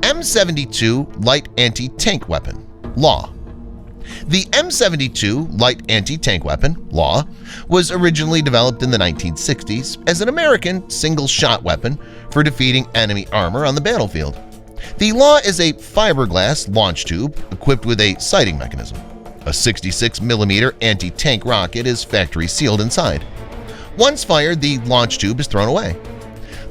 M72 Light Anti-Tank Weapon Nlaw. The M72 Light Anti-Tank Weapon Nlaw was originally developed in the 1960s as an American single-shot weapon for defeating enemy armor on the battlefield. The Nlaw is a fiberglass launch tube equipped with a sighting mechanism. A 66mm anti-tank rocket is factory sealed inside. Once fired, the launch tube is thrown away.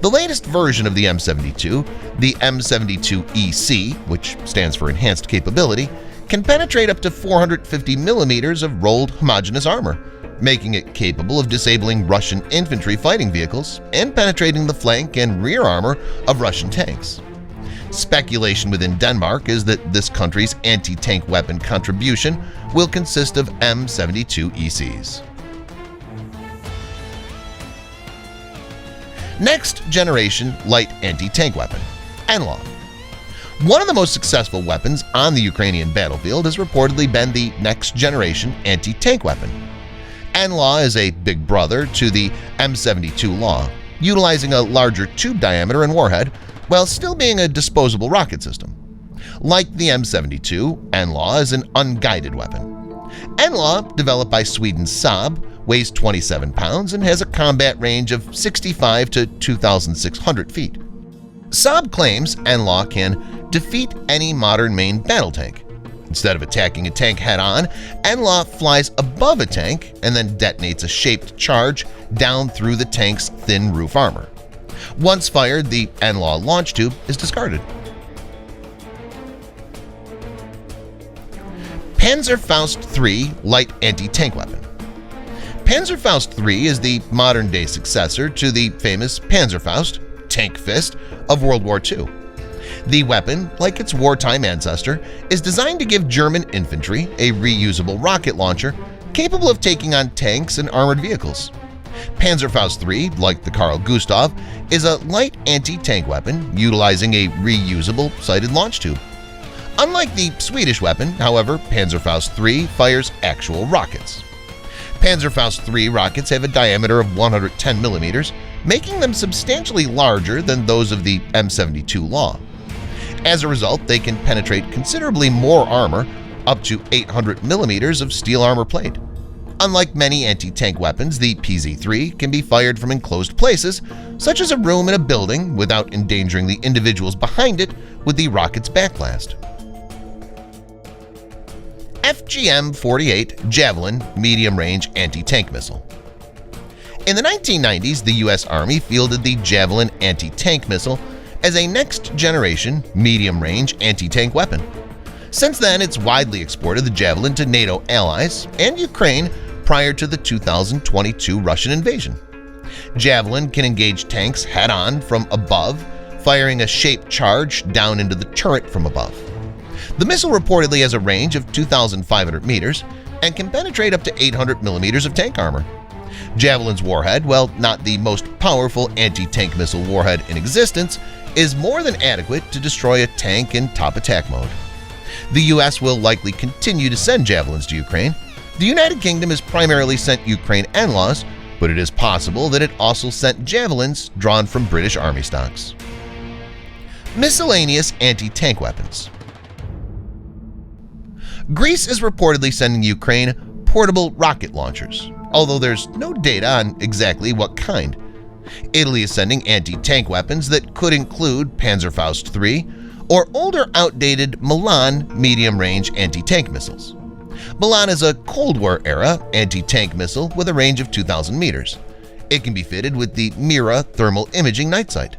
The latest version of the M72, the M72EC, which stands for Enhanced Capability, can penetrate up to 450 millimeters of rolled homogeneous armor, making it capable of disabling Russian infantry fighting vehicles and penetrating the flank and rear armor of Russian tanks. Speculation within Denmark is that this country's anti-tank weapon contribution will consist of M72ECs. Next Generation Light Anti-Tank Weapon Nlaw. One of the most successful weapons on the Ukrainian battlefield has reportedly been the Next Generation Anti-Tank Weapon. Nlaw is a big brother to the M72 Nlaw, utilizing a larger tube diameter and warhead while still being a disposable rocket system. Like the M72, Nlaw is an unguided weapon. Nlaw, developed by Sweden's Saab, weighs 27 pounds and has a combat range of 65 to 2,600 feet. Saab claims Nlaw can defeat any modern main battle tank. Instead of attacking a tank head-on, Nlaw flies above a tank and then detonates a shaped charge down through the tank's thin roof armor. Once fired, the Nlaw launch tube is discarded. Panzerfaust III Light Anti-Tank Weapon. Panzerfaust III is the modern-day successor to the famous Panzerfaust tank fist of World War II. The weapon, like its wartime ancestor, is designed to give German infantry a reusable rocket launcher capable of taking on tanks and armored vehicles. Panzerfaust III, like the Carl Gustav, is a light anti-tank weapon utilizing a reusable sighted launch tube. Unlike the Swedish weapon, however, Panzerfaust III fires actual rockets. Panzerfaust III rockets have a diameter of 110 millimeters, making them substantially larger than those of the M72 Nlaw. As a result, they can penetrate considerably more armor, up to 800 millimeters of steel armor plate. Unlike many anti-tank weapons, the PZ-3 can be fired from enclosed places, such as a room in a building, without endangering the individuals behind it with the rocket's backblast. FGM-48 Javelin Medium-Range Anti-Tank Missile. In the 1990s, the U.S. Army fielded the Javelin anti-tank missile as a next-generation medium-range anti-tank weapon. Since then, it's widely exported the Javelin to NATO allies and Ukraine prior to the 2022 Russian invasion. Javelin can engage tanks head-on from above, firing a shaped charge down into the turret from above. The missile reportedly has a range of 2,500 meters and can penetrate up to 800 millimeters of tank armor. Javelin's warhead, while not the most powerful anti-tank missile warhead in existence, is more than adequate to destroy a tank in top attack mode. The U.S. will likely continue to send Javelins to Ukraine. The United Kingdom has primarily sent Ukraine Nlaws, but it is possible that it also sent Javelins drawn from British Army stocks. Miscellaneous anti-tank weapons. Greece is reportedly sending Ukraine portable rocket launchers, although there's no data on exactly what kind. Italy is sending anti-tank weapons that could include Panzerfaust III or older outdated Milan medium-range anti-tank missiles. Milan is a Cold War-era anti-tank missile with a range of 2,000 meters. It can be fitted with the Mira thermal imaging night sight.